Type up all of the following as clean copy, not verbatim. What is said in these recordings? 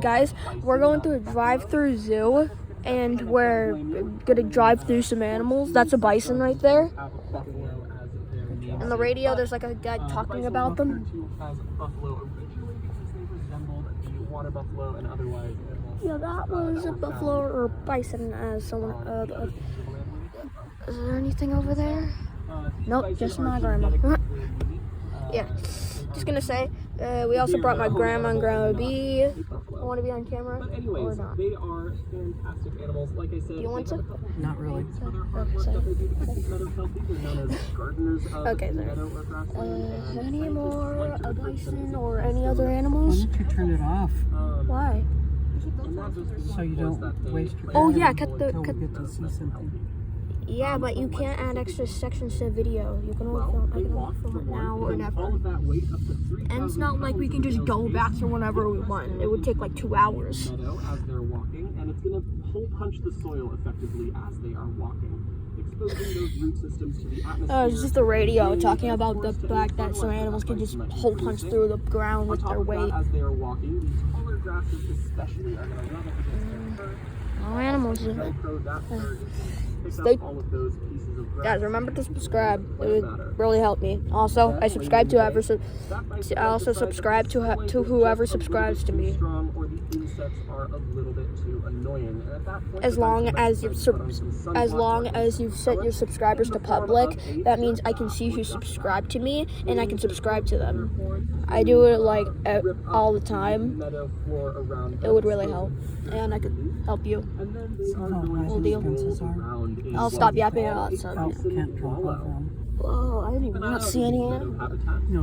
Guys, we're going through a drive-through zoo, and we're gonna drive through some animals. That's a bison right there. On the radio, there's like a guy talking about them. Yeah, that was a buffalo or bison, as someone. Is there anything over there? Nope, just my grandma. Yeah, just gonna say, we also brought my grandma and Grandma B. I want to be on camera or not? They are fantastic animals. Like I said, Do you want to? Not really. Okay, there. Any more a bison or any other animals? Why don't you turn it off Why? so you don't waste your Oh, yeah, battery cut until we get to see something? Yeah, but you can't add extra sections to the video. You can only film, I can only film it now or never. And it's not like we can just go back to whenever we want. It would take like 2 hours. As they're walking, and it's going to hole punch the soil effectively as they are walking, exposing those root systems to the atmosphere. It's just the radio talking about the fact that some animals can just hole punch through the ground with their weight. As they are walking, these taller grasses especially are going to rub up against their fur. No animals. Stay. All of those pieces of grass. Guys, remember to subscribe. It would really help me. Also, I subscribe to whoever. I also subscribe to whoever subscribes to me. As long as you've set your subscribers to public, that means I can see who subscribed to me and I can subscribe to them. I do it like all the time. It would really help, and I could help you. Whole deal. I'll stop yapping about something. Can't drop off them. Whoa, I didn't even see any animals. No.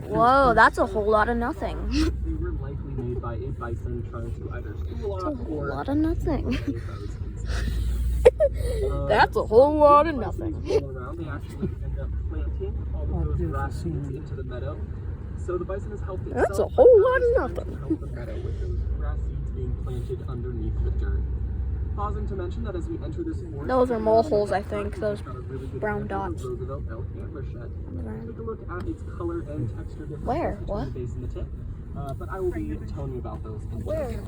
Whoa, that's a whole lot of nothing. They were likely made by a bison trying to either school That's a off whole or lot of nothing. That's a whole lot of nothing. Around, they actually end up planting all of those grass seeds into the meadow. So the bison has helped itself. That's a whole lot of nothing. Help the meadow with those grass seeds being planted underneath the dirt. Pausing to mention that as we enter this forest, Those are mole holes, I think. Those brown dots. Roosevelt elk antler shed. Take a look at its color and texture differences Where? between What? the base and the tip. But I will be telling you about those in Where?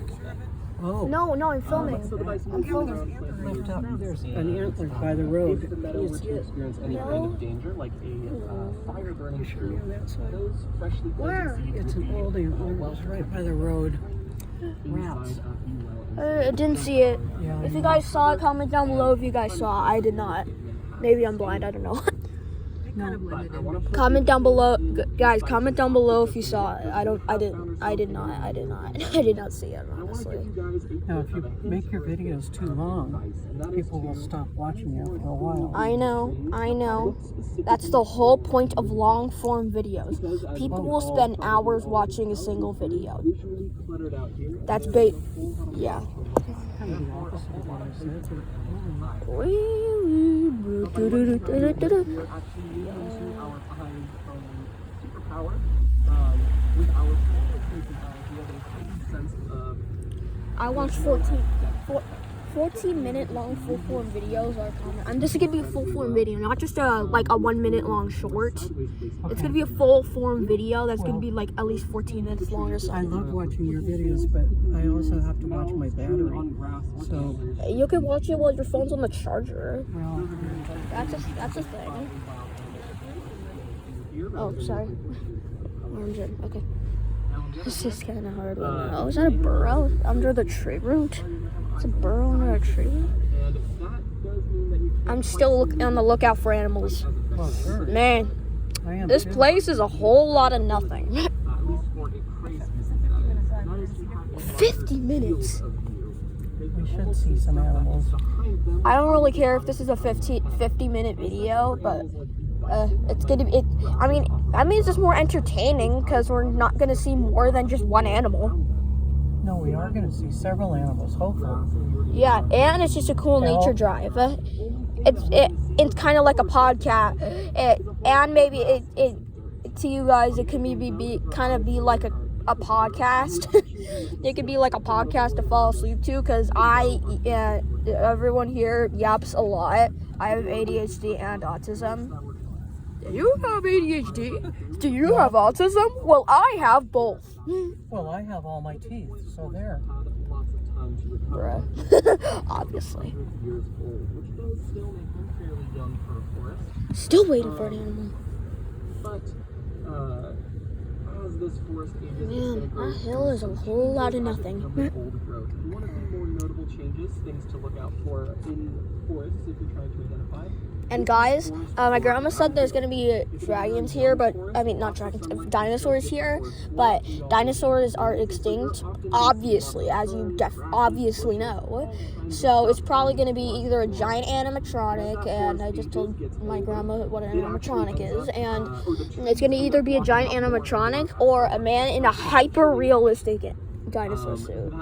Oh, No, I'm filming. So the bison I'm moves filming. around planting left out. There's and an antler by the if road. the meadow were to experience any kind of danger, like a fire burning through, those freshly planted seeds It's would an be old antler. It's right by the road. Rats. inside of you well. I didn't see it. Yeah. If you guys saw it, comment down below if you guys saw it. I did not. Maybe I'm blind, I don't know. No. Comment down below, guys. Comment down below if you saw it. I did not. I did not see it, honestly. Now, if you make your videos too long, people will stop watching you after a while. I know. That's the whole point of long form videos. People will spend hours watching a single video. That's yeah. Kind of the opposite of what I said. I watch 14-minute long full form videos are common. I'm just gonna be a full form video, not just a 1 minute long short. It's gonna be a full form video that's gonna be like at least 14 minutes long or I something. love watching your videos, but I also have to watch my battery. So, You can watch it while your phone's on the charger. well, That's a thing. Oh, sorry. Orange. Okay. This is kind of hard. Oh, is that a burrow under the tree root? It's a burrow under a tree root? I'm still on the lookout for animals. well, sure. Man, I am this too. place is a whole lot of nothing. 50 minutes. We should see some animals. I don't really care if this is a 50-minute video, but it's gonna be. I mean, that means it's more entertaining because we're not gonna see more than just one animal. No, we are going to see several animals, hopefully. Yeah, and it's just a cool nature drive. It's kind of like a podcast, and maybe it to you guys it can maybe be like a podcast. It could be like a podcast to fall asleep to because everyone here yaps a lot. I have ADHD and autism. You have ADHD? Do you have autism? Well, I have both. Well, I have all my teeth, so there. Lots of time to recover. Bruh. Obviously. 100 years old, which does still make him fairly young for a forest. Still waiting for an animal. But as this forest ages, it's Man, gonna grow that hill is a whole lot of nothing. Old growth. And one of the more notable changes, things to look out for in forests if you're trying to identify. And guys, my grandma said there's gonna be dragons here, but I mean not dragons, dinosaurs here. But dinosaurs are extinct, obviously, as you obviously know. So it's probably gonna be either a giant animatronic, and I just told my grandma what an animatronic is, and it's gonna either be a giant animatronic or a man in a hyper realistic dinosaur suit.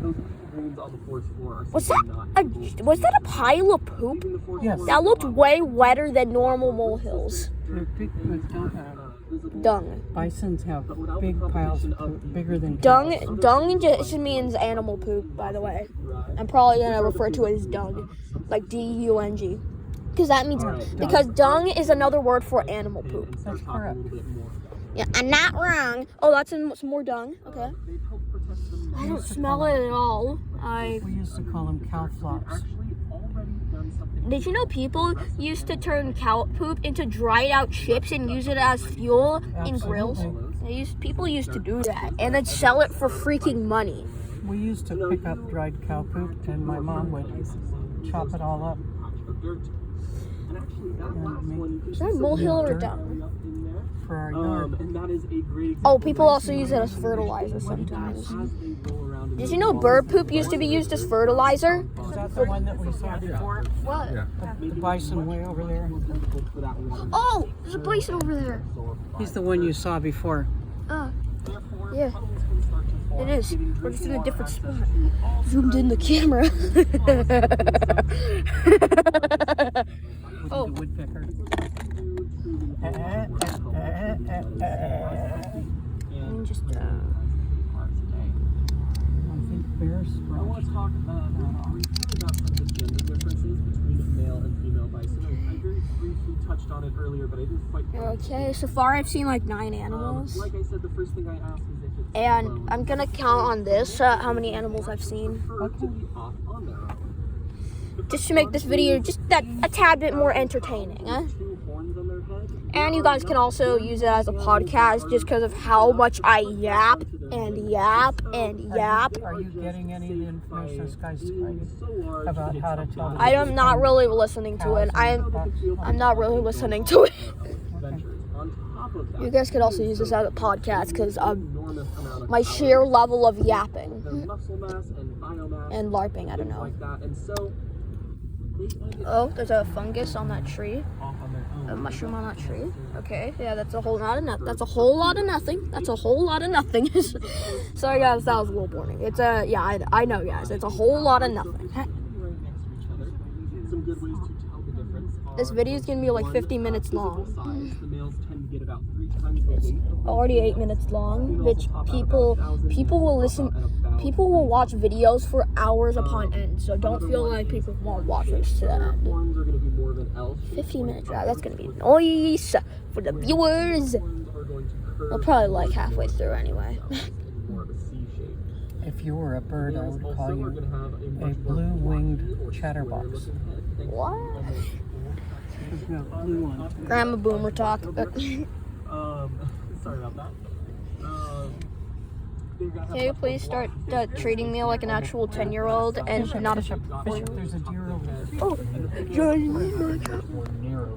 Those runes on the forest floor are Was simply that was that a pile of poop? Yes. That looked way wetter than normal molehills. They're big with Dung. Bisons have big piles of poop, bigger than Dung cows. dung just means animal poop, by the way. I'm probably gonna refer to it as dung, like D-U-N-G, because that means because dung is another word for animal poop. That's correct. Yeah, I'm not wrong. Oh, that's some more dung. Okay. I don't smell it at all. We used to call them cow flops. Did you know people used to turn cow poop into dried out chips and use it as fuel in grills? People used to do that and then sell it for freaking money. We used to pick up dried cow poop, and my mom would chop it all up. Is that a molehill or dung? For our yard. And that is a great Oh, people also use it as fertilizer sometimes. Did you know bird poop used to be used as fertilizer? Is that the one that we saw before? What? The bison way over there? Oh, there's a bison over there. He's the one you saw before. Yeah. It is. We're just in a different spot. Zoomed in the camera. Oh. The woodpecker. And just, I think bears. I want to talk briefly about some of the gender differences between male and female bison. I very briefly touched on it earlier, but I didn't quite. okay, so far I've seen like 9 animals. Like I said, the first thing I asked is if it's And I'm gonna count on this, how many animals I've seen. preferred to be off on their own. Just to make this video just a tad bit more entertaining, huh? 2 horns on their head. And you guys can also use it as a podcast just because of how much I yap and yap and yap. Are you getting any of the information this guy's telling you about how to tell? I am not really listening to it. I'm not really listening to it. You guys could also use this as a podcast because my sheer level of yapping and LARPing, I don't know. Oh, there's a fungus on that tree. A mushroom on that tree. Okay, yeah, that's a whole lot of nothing. That's a whole lot of nothing. That's a whole lot of nothing. Sorry guys, that was a little boring. It's yeah, I know guys. It's a whole lot of nothing. This video is gonna be like 50 minutes long. Already 8 minutes long. Which people will listen. People will watch videos for hours upon end. So don't feel like people won't watch this to the end. 15 minute drive. That's gonna be noise for the viewers. We'll probably like halfway through anyway. If you were a bird, I would call you a blue-winged chatterbox. What? Blue one. Grandma Boomer talk. Sorry about that. Can you please start treating me like an actual 10-year-old and not a... Bishop, there's a deer over there. Oh,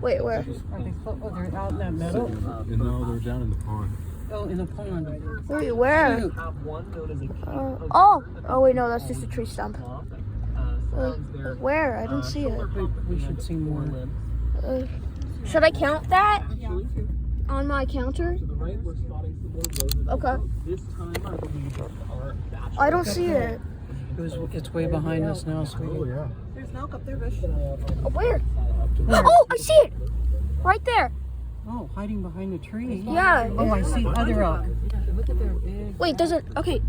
wait, where? Are they they're out in that meadow? No, they're down in the pond. Oh, in the pond. Wait, where? Oh, wait, no, that's just a tree stump. Where? I don't see it. We should see more. Should I count that on my counter? Okay. I don't see it. It's way behind us now, sweetie. Oh, yeah. There's an elk up there, Bush. Oh, where? Oh, I see it! Right there. Oh, hiding behind the tree. Yeah. Oh, I see other elk. Look at their big. Wait, does it... Okay.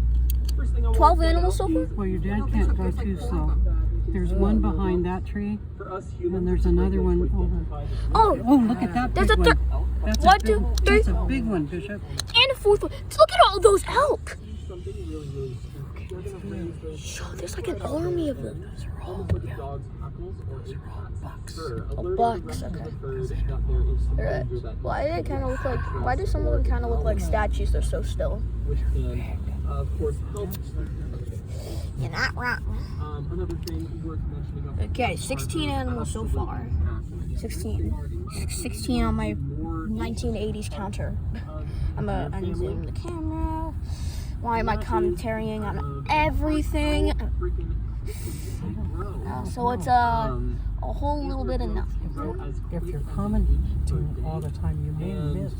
12 animals so far? Well, your dad can't go too slow. There's one behind that tree, For us and humans, there's another one over. Oh, Oh, look at that there's big a one. third. That's One, a big, two, three. That's a big one, Bishop. And a fourth one. Look at all those elk. something really, really spooky. We're gonna raise those Yo, there's like an army of them. almost like a dog's hackles or a cat's fur. Alerting bucks, the rest of okay. the herd that there is some Alright. danger that Why do they kind of look like? Why do some of them kind of look like statues? They're so still. which can, of course, help. You're not wrong. Another thing worth mentioning. Okay, 16 animals so far. 16. 16 on my 1980s counter. I'm gonna unzoom the camera. Why am I commentarying on everything? So it's a whole little bit of nothing. If you're commenting all the time, you may miss.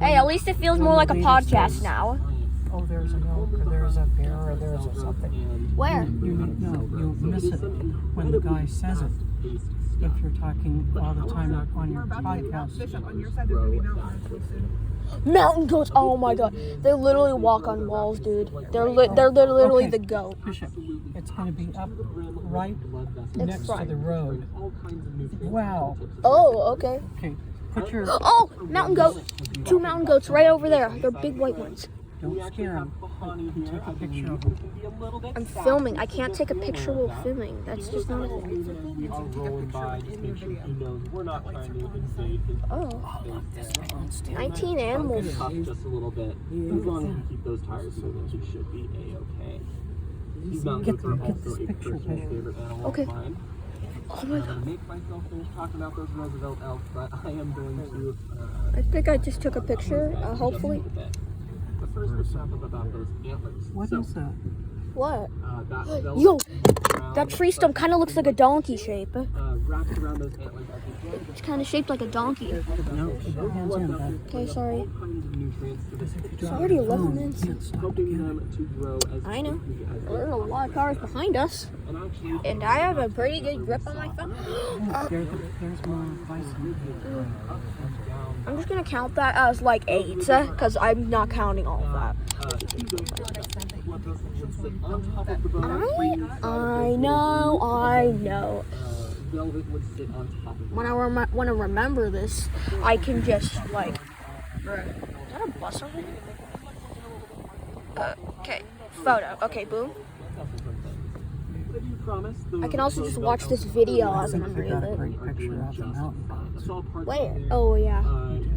Hey, at least it feels more like a podcast now. Oh, there's an elk, or there's a bear, or there's a something. Where? You miss it when the guy says it. If you're talking all the time on your podcast. Bishop, on your side, there's gonna be mountains real soon. Mountain goats. Oh my god, they literally walk on walls, dude. They're literally Okay. the goat. Bishop, it's going to be up right next to right. the road. Wow. Oh, okay. Okay, put your. Oh, mountain goat. 2 mountain goats right over there. They're big white ones. Don't scare him. Take a picture of him. I'm filming. I can't take a picture while filming. That's just not a thing. We are rolling by, just make sure he knows we're not trying to invade his Oh, space there. 19 animals. Puff just a little bit. As long as you keep those tires moving, he should be a-okay. These mountain goats are also a personal favorite animal Okay. of mine. Oh my I'm god. gonna make myself finish talking about those Roosevelt elk, but I am going to I think I just took a picture. Hopefully. But first, let's talk about those antlers. What So, is that? What? that velvet Yo, around- that tree stump kind of looks like a donkey shape. wrapped around those antlers are the It's kind of shaped like a donkey. No, keep your hands in that. Okay, sorry. all kinds of nutrients to the It's already 11 minutes. helping them to grow as I know. quickly as they There's a lot of cars behind us. and actually And I have a pretty good grip on my phone. There's more bison. I'm just gonna count that as like 8, because I'm not counting all of that. let those would sit on top of the bone. I know. Velvet would sit on top of When I want to remember this, I can just like. Is that a bus over here? Okay, photo. Okay, boom. But you promise those I can also just watch this video as a You memory got of a it. great picture of the mountain. It's all part Where? of their Oh yeah.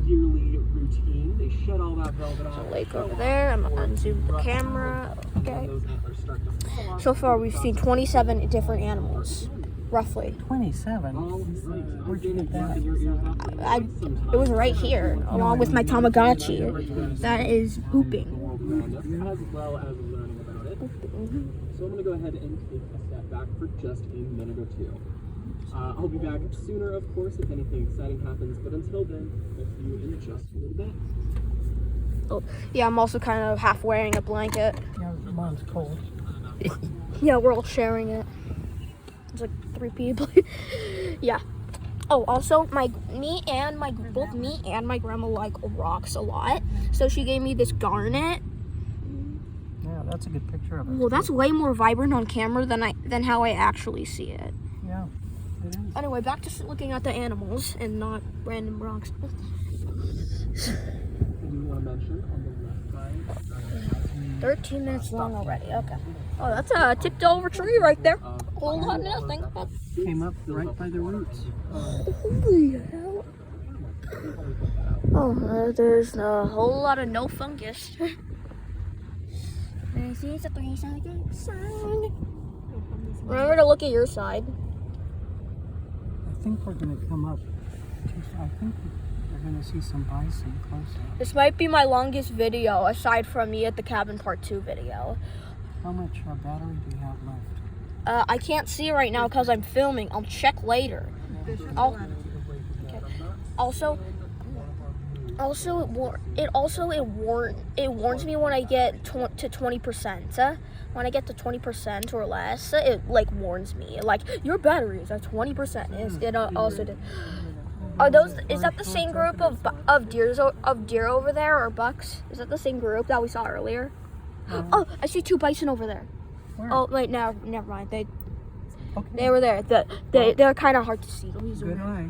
yearly routine. They shed all that velvet off. Lake over there. I'm gonna unzoom the camera. Okay. Those antlers start to fall off. So far, we've seen 27 different animals, roughly. 27. Where'd you get that? It was right here, along with my Tamagotchi. That is pooping. as well as learning about it. So I'm going to go ahead and take a step back for just a minute or two. I'll be back sooner, of course, if anything exciting happens, but until then, I'll see you in just a little bit. Oh, yeah, I'm also kind of half wearing a blanket. Yeah, mine's cold. Yeah, we're all sharing it. It's like 3 people. Yeah. Oh, also, both me and my grandma like rocks a lot. So she gave me this garnet. Yeah, that's a good picture of it. Well, that's way more vibrant on camera than how I actually see it. Yeah, it is. Anyway, back to looking at the animals and not random rocks. I do want to mention on the left side, 13 minutes long already. Okay. Oh, that's a tipped over tree right there. Whole lot of nothing. Came up right by the roots. Holy hell. Oh, there's a whole lot of no fungus. This is a 3-sided sign. Remember to look at your side. I think we're going to come up. I think we're going to see some bison closer. This might be my longest video aside from me at the cabin part 2 video. How much battery do you have left? I can't see right now because I'm filming. I'll check later. Okay. Also, it warns me when I get to 20%. When I get to 20% or less, it like warns me like your battery is at 20%. It also did. Is that the same group of deer over there or bucks? Is that the same group that we saw earlier? Oh, I see 2 bison over there. Where? Oh wait, no, never mind. They Okay. were there. They're kind of hard to see. Let me zoom Good in. eye.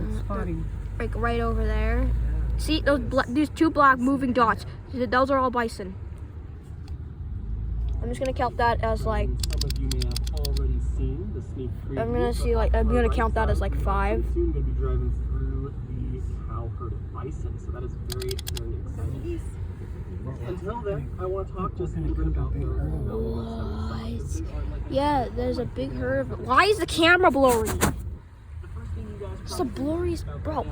Good spotting. Like right over there. See these two black moving dots? Those are all bison. I'm just gonna count that as like. Some of you may have already seen the sneak preview. I'm gonna count that as like 5. Soon going to be driving through the cow herd of bison, so that is very, very exciting. Until then, I want to talk just a little bit about Yeah, there's a big herd of. Why is the camera blurry? It's the blurriest, bro.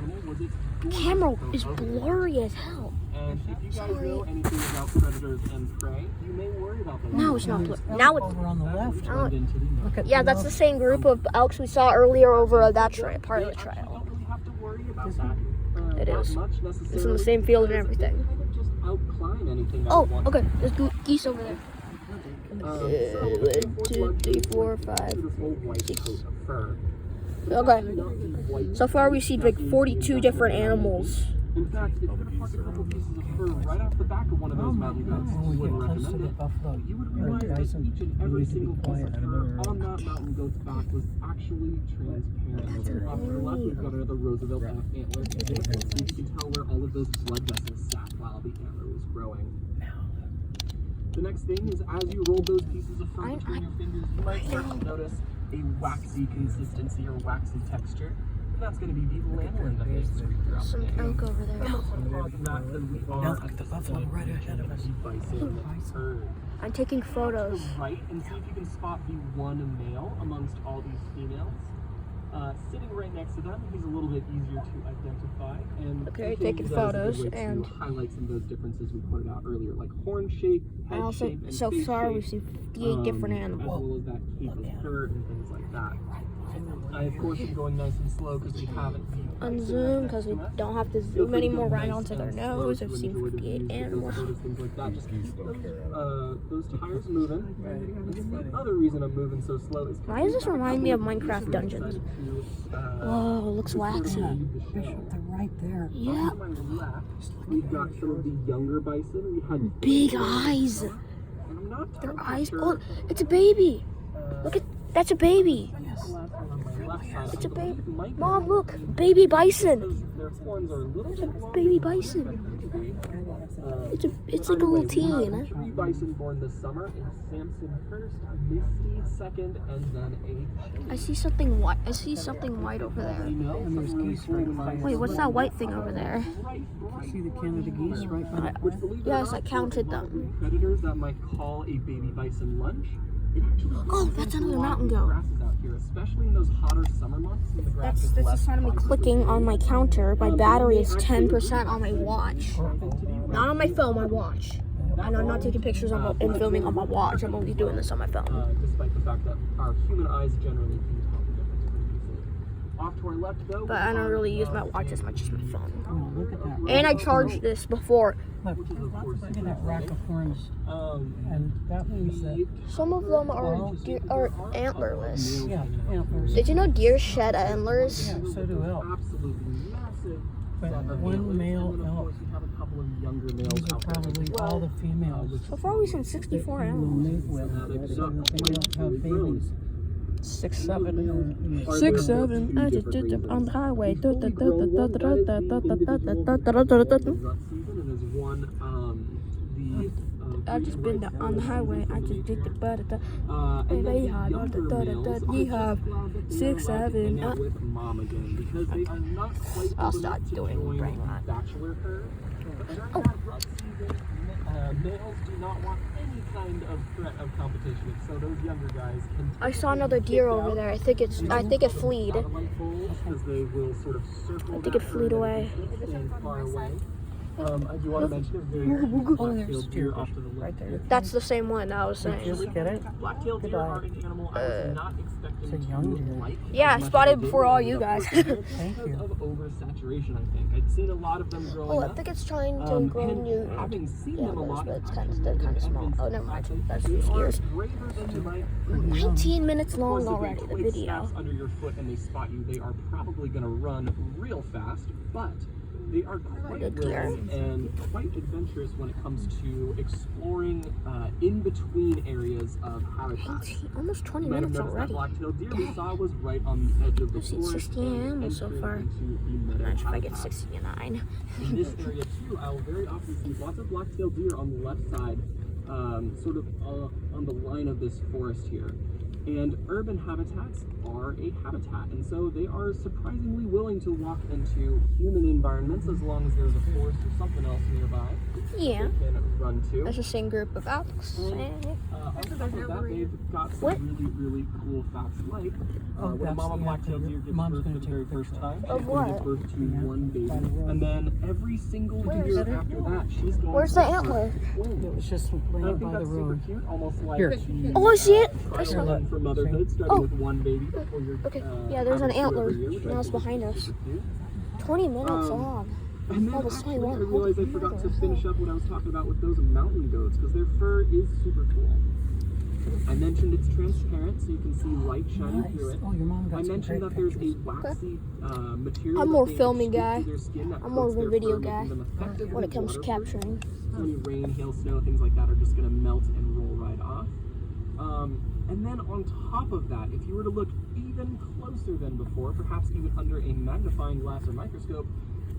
Camera is blurry as hell. And if you guys know anything about predators and prey, you may worry about them. Now it's not blurry. Now it's. Over on the left. Now it- Look at Yeah, that's the same group of elks we saw earlier over that trail, part of the You trail. don't really have to worry about that. It that is. much It's in the necessarily, same field and because they everything. kind of just outclimb anything that Oh, you want. okay. There's geese over there. So, 1, 2, 3, 4, 5. beautiful white coat of fur. Okay. Not the white. So far, we've seen like 42 different animals. In fact, if you were to pluck a couple pieces of fur right off the back of one of those mountain goats, when we wouldn't get close to recommend the it. buffalo You would or realize that bison, each and you every need to be single piece quiet. of fur on that mountain goat's back was actually transparent. Off to the left, we've got another Roosevelt antler. So you can tell where all of those blood vessels sat while the antler was growing. The next thing is, as you roll those pieces of fur between your fingers, you might start to notice a waxy consistency or waxy texture. And that's going to be the lanolin that they excrete throughout the Some day. elk over there. Now look at the buffalo right ahead of us. Bison herd. I'm taking photos. Right, and see if you can spot the one male amongst all these females. Sitting right next to them, he's a little bit easier to identify. And Okay, I think taking that is a good photos way to and- highlight some of those differences we pointed out earlier, like horn shape, head And also, shape, and so face far shape, we've seen 58 different as animals. well as that cape of fur and things like that. I, of course, am going nice and slow because we haven't Unzoom because we don't have to zoom anymore right onto their nose. I've seen 58 animals. Things like that. Just keep those tires moving. And the other reason I'm moving so slow is Why does this remind me of Minecraft Dungeons? Whoa, it looks waxy. Bishop, they're right there. Yeah, To my left, we've got some of the younger bison. We had big eyes. and I'm not Their totally eyes. sure, Oh, it's a baby. Look at that's a baby. the last one on my left side, It's a I believe baby. might be Mom, look, baby bison. because their horns are a little bit longer Baby than bison. they used to be. It's like a little Anyway, we teen. have 3 bison born this summer, and Samson first, Misty second, and then a I see something white. I see something white over there. And there's geese right by Wait, what's that white thing over there? See the Canada geese right by Which, believe it or Yes, not, I counted for a lot them. of predators that might call a baby bison lunch. It actually Oh, grows that's into another a lot of mountain the goat. grasses out here, especially in those hotter summer months when the grass That's is this less is time of me vibrant. clicking on my counter. My battery is 10% on my watch. Not on my phone, my watch. And I'm not taking pictures on and filming on my watch. I'm only doing this on my phone. Despite the fact that our human eyes generally can tell the difference pretty easily. Off to our left, though. But I don't really use my watch as much as my phone. Oh, look at that. And I charged this before. Look, look at that rack of horns. Um, And that means that, Some of them are antlerless. yeah, antlers. Did you know deer shed antlers? Yeah, so do elk. absolutely massive. But set of one antlers. male And then, of elk. course, we have a couple of younger males These are out there as probably well, all the females So far we've seen 64 that you will animals. mate with, so that they don't have babies. 6, 7. Are 6, there 7. two I just different did it reasons. on the highway. Fully grown one, that is the individual rut season, and there's one, I just been on the highway. I just did the butter. and And then they the have younger males are you just have glad that they 6, are allowed to 7. hang out with mom again, because they are not quite I'll old start enough to doing join brain the rot. bachelor herd. But during that rut season, males do not want any kind of threat of competition, so those younger guys can I saw another deer over there. I think it fleed. satellite poles, because they will sort of circle I think that it fleed herd away. and far away. I do want to mention a very Oh, there's black-tailed deer deer off to the right left. there. That's the same one I was saying. Just get it? Black-tailed deer are an animal I was not expecting It's a young to deer. like. Yeah, I as much spotted as I did before all when I you was guys. up first, Thank because you. of oversaturation, I think. I'd seen a lot of them growing Oh, I up. think it's trying to grow And new having seen them a antlers, lot, but it's they're kind of small. Oh, never mind. That's they just are ears. braver than you might. 19 minutes Of course, long if they already, the quake video. snaps under your foot and they spot you, they are probably going to run real fast, but they are quite Good deer. willing and quite adventurous when it comes to exploring in between areas of habitat. 18, almost 20 You might have minutes noticed that already. black-tailed deer we saw was right on the edge of the I've seen forest 16 and animals so entered far. into the meadow Not sure if I get habitat. 69. In this area too, I will very often see lots of black-tailed deer on the left side, sort of on the line of this forest here. And urban habitats are a habitat, and so they are surprisingly willing to walk into human environments as long as there's a forest or something else nearby Yeah. they can run to. That's the same group of elks. On top of that, they've got some What? really, really cool facts like when a that's mama the black-tailed apple. deer gives Mom's birth gonna for the take very a first picture. time, she's Of going to what? give birth to Yeah. one baby, By the road. and then every single Where year is it? after that, she's going Where's to the give antler? birth to twins. It was just I laying think by the that's super road. cute, almost like Here. the, Oh, I see it. trial saw run it. for motherhood, See? starting Oh. with one baby before you're Okay. Yeah, there's an having two antler. every year, which I Now it's think is behind us. super cute. 20 minutes long. And then Oh, it's actually, 21. I realized I Holy forgot to mother. finish up what I was talking about with those mountain goats, because their fur is super cool. I mentioned it's transparent, so you can see light shining through Nice. it. Oh, your mom got I some mentioned great that there's a pictures. waxy material. I'm that more they filming stick guy. to their skin that I'm more coats of a their video fur, making guy them effectively when it comes to waterproof. capturing. So any rain, hail, snow, things like that are just going to melt and roll right off. And then on top of that, if you were to look even closer than before, perhaps even under a magnifying glass or microscope,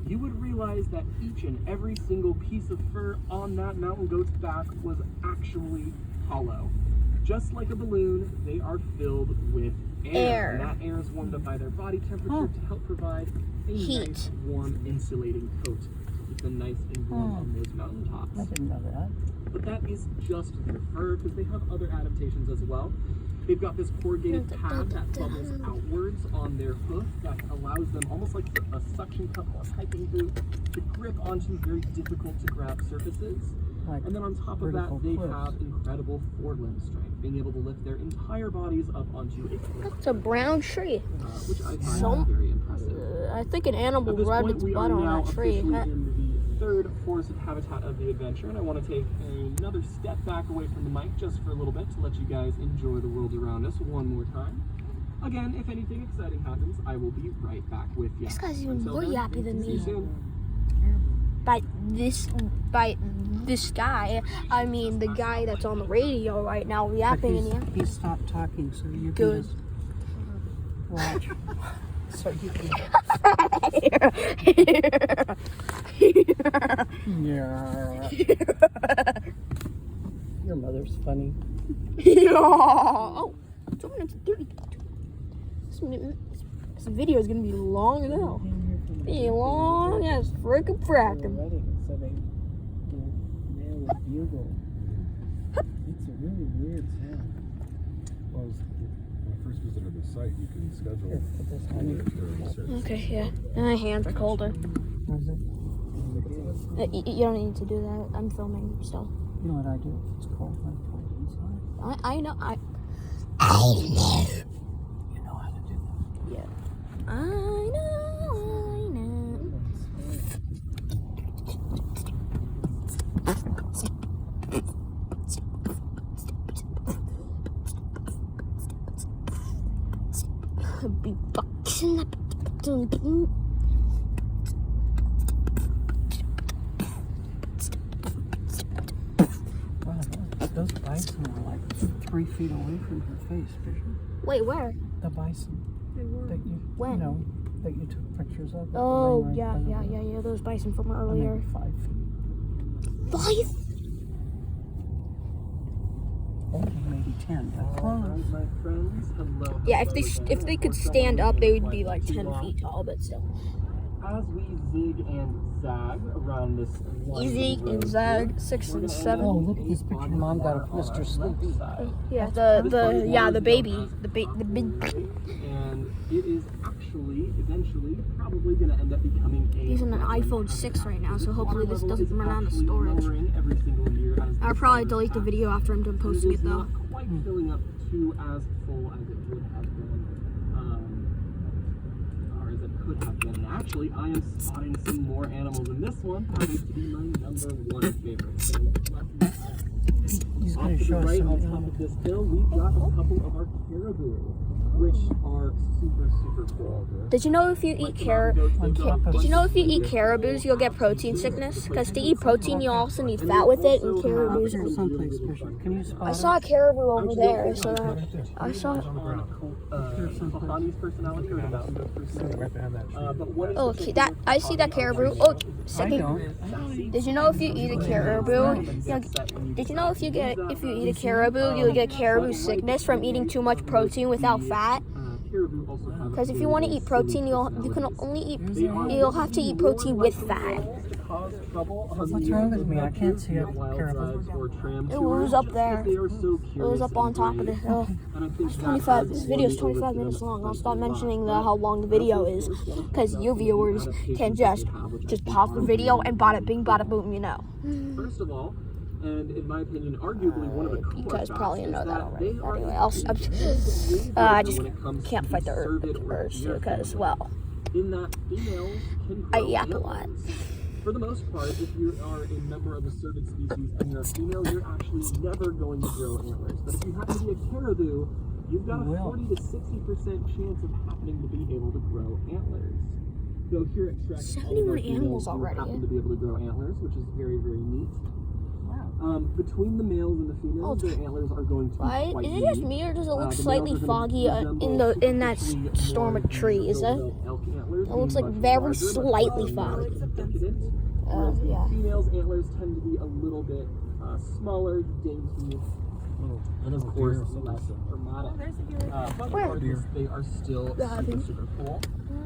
you would realize that each and every single piece of fur on that mountain goat's back was actually hollow. Just like a balloon, they are filled with air. And that air is warmed up by their body temperature to help provide a Heat. nice, warm, insulating coat to keep them nice and warm on those mountain tops. I didn't know that. But that is just their fur, because they have other adaptations as well. They've got this corrugated pad that bubbles outwards on their hoof that allows them, almost like a suction cup or a hiking boot, to grip onto very difficult to grab surfaces. Like And then on top of that, vertical they cliffs. have incredible forelimb strength, being able to lift their entire bodies up onto a cliff, It's a brown tree. which I find Some- very impressive. I think an animal At this rubbed point, its we butt are on now that tree. officially in the third forested habitat of the adventure, and I want to take another step back away from the mic just for a little bit to let you guys enjoy the world around us one more time. Again, if anything exciting happens, I will be right back with you. This guy's even Until more then, yappy than see you me. soon. By this guy, I mean the guy that's on the radio right now But yapping and yapping. he's stopped talking, so you can Good. just watch. So you can. Yeah. Your mother's funny. Oh, 2 minutes and 30. This video is gonna be long as hell. Be long as frickin' frackin'. Wedding, so they nail a bugle. It's a really weird sound. Well, when I first visited the site, you can schedule Here, put this on you. during the search. Okay, yeah. And my hand's colder. How's it? You don't need to do that. I'm filming still. You know what I do? It's cold. I put it inside. I know. You know how to do that. Yeah. I know. Be boxing. Wow, those bison are like 3 feet away from her face, Bishop. Wait, where? The bison that you, When? you know, that you took pictures of. at the Oh, ring right yeah, by the yeah, road. yeah, yeah. Those bison from Or earlier. maybe 5 feet. 5? Or maybe 10. But All close. right, my friends. Hello. Yeah, hello if they again. could For stand someone up, they who would be likes like to 10 walk, feet tall, but still. As we zig and zag around this Easy winding and road zag, here, 6 we're and gonna end 7. up Oh, in look at this a picture. body Mom got of of water Mr. on our Sleepy. left side. Yeah, This body of water the is baby, known as the big. Aqua Lake, and it is actually eventually probably going to end up becoming a. He's on an wetland iPhone 6 right now, so This hopefully water this level doesn't is run out of actually storage. lowering every single year as the I'll probably summers delete the pass. video after I'm done posting It it is though. not quite filling up to as full as it would have been, or as it could have been. And actually, I am spotting some more animals in this one. Happens to be my #1 favorite. So let's He's off going to to the show us right, some on top of this hill, we've got a couple of our caribou. which are super, super cool. Did you know if you eat caribous, you'll get protein sickness? Because to eat protein, you also need fat with it, and caribous. There's someplace special. Can you spot I saw a caribou over there, so I saw. Kahani's personality or the Mountain Goat personality. But what is Oh, okay, that I see that caribou. Oh, I second. don't. Did you know if you eat a caribou, did you know if you eat a caribou, you'll get caribou sickness from eating too much protein without fat? Because if you want to eat protein, you'll have to eat protein with fat. What's wrong with me? I can't see a caribou. It was up there. It was up on top of the hill. It's 25. This video is 25 minutes long. I'll stop mentioning how long the video is, because you viewers can just pause the video and bada bing, bada boom, you know. First of all, and in my opinion, arguably one of the You coolest guys probably know that already. Anyway, I I just can't fight the birds too, because, well, in that females can I grow yap a antlers. lot. For the most part, if you are a member of a cervid species and you're a female, you're actually never going to grow antlers. But if you happen to be a caribou, you've got a 40 to 60% chance of happening to be able to grow antlers. So here at Trek, 71 animals already. happen to be able to grow antlers, which is very, very neat. Between the males and the females, their antlers are going to be Right? quite Is it just unique. me, or does it look The slightly males are foggy gonna resemble in that typically storm of more trees? It Brazil elk antlers, looks being like much very larger, but slightly more foggy. decadent. Whereas the Yeah. females' antlers tend to be a little bit smaller, dainty, and of course less dramatic. But Where? regardless, they are still super, super cool.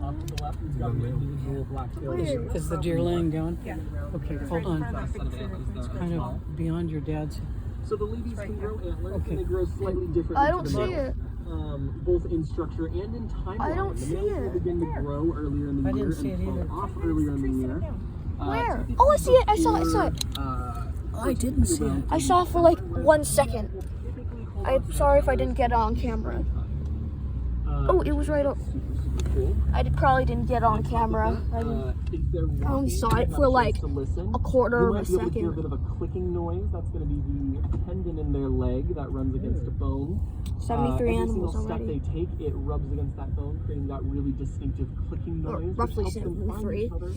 Off to the left, we've got the individual black-tailed Where? deer. Is the deer laying down? Yeah. Okay, hold on. Set of antlers there as Kind well. of beyond your dad's. So the ladies can grow antlers, Okay. and they grow slightly differently I to don't the see males. it. Both in structure and in timeline. I don't the see males will it. begin to grow earlier in the I year didn't see it and fall either. off earlier in the year. Where? typically Oh, I see it. I saw it. I didn't see it. I saw it for like 1 second. I'm sorry if I didn't get it on camera. Oh, it was right up. Super cool. Probably didn't get it on camera. I only saw it for like a quarter of a You might be able to hear a second. bit of a clicking noise. That's going to be the tendon in their leg that runs against a bone. 73 Every animals single step already. they take, it rubs against that bone, creating that really distinctive clicking Or noise. which roughly helps them find 73. each other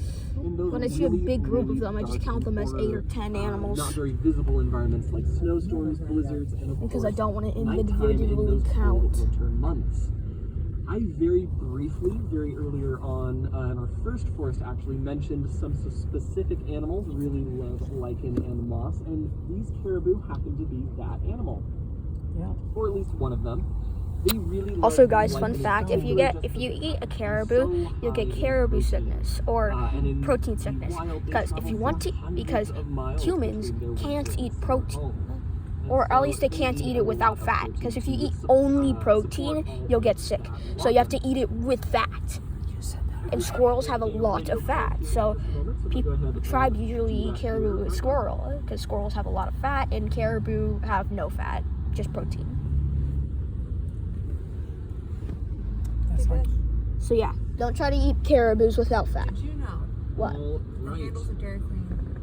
in those When I see a really, big group of really them, I just dark count them as and 8 or 10 animals. not very visible environments like snowstorms, blizzards, and of Because I course, don't want to nighttime in individually those cold count. winter months. I very briefly, very earlier on in our first forest actually, mentioned some specific animals really love lichen and moss, and these caribou happen to be that animal, Yeah. or at least one of them. They really love Also, guys, fun lichen and fact: moss. if you eat a caribou, you'll get caribou sickness or And in protein the sickness. wild, they Because if travel you want to, for hundreds because of miles humans between their can't winters eat and protein. home. Or at least they can't eat it without fat. Because if you eat only protein, you'll get sick. So you have to eat it with fat. And squirrels have a lot of fat. So tribes usually eat caribou with squirrel. Because squirrels have a lot of fat and caribou have no fat, just protein. That's like, So yeah, don't try to eat caribous without fat. Did you know What? All the right. handles of Dairy Queen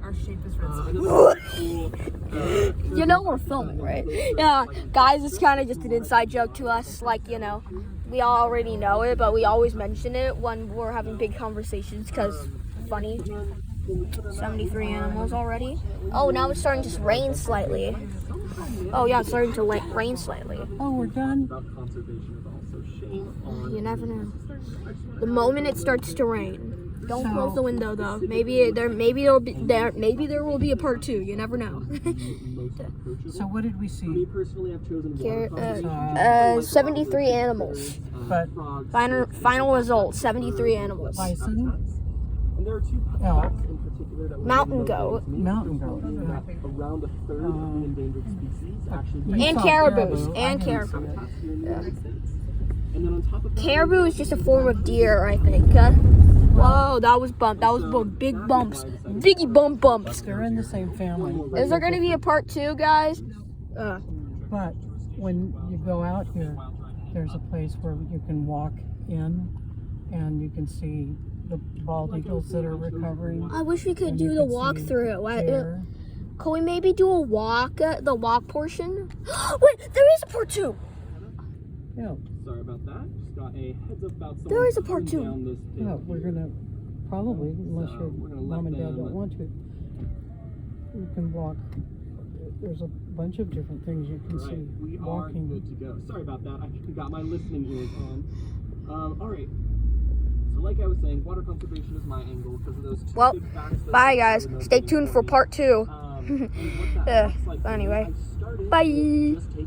are shaped as red spoons? Another cool, You know we're filming, right? Yeah, guys, it's kind of just an inside joke to us. Like, you know, we already know it, but we always mention it when we're having big conversations because funny. 73 animals already. Oh, now it's starting to rain slightly. Oh, yeah, it's starting to rain slightly. oh, we're done. about conservation is also shame on You never know. The moment it starts to rain. Don't So- close the window though. Maybe there will be a part 2. You never know. most approachable. So what did we Me see? personally, I've chosen Care- water conservation. 73 animals. But Frogs, Final result: 73 animals. bison, and there are two elk, packs in particular that Mountain goat. mountain goat. that around a third of the endangered species actually You And saw caribous, I and didn't caribou. see it. habitats here in the United States. And then on top of that, Caribou is just a form of deer, I think. Whoa, that was bump. That was big bumps. Biggie bumps. They're in the same family. Is there gonna be a part 2, guys? But when you go out here, there's a place where you can walk in and you can see the bald eagles that are recovering. I wish we could And do you the can see walkthrough. bear. Can we maybe do a walk, the walk portion? Wait, there is a part 2. Yeah. sorry about that. Just got a heads up about someone There is a coming part 2. down this hill Yeah, we're here. gonna probably, unless So, your we're gonna mom let and dad them- don't want to, you can walk. There's a bunch of different things you can Right, see we are walking. good to go. Sorry about that. I got my listening ears on. All right. So, like I was saying, water conservation is my angle because of those two Well, big facts that bye I guys. know Stay really tuned for important. part 2. And what that Yeah, looks like but for me, anyway, I started bye. with just taking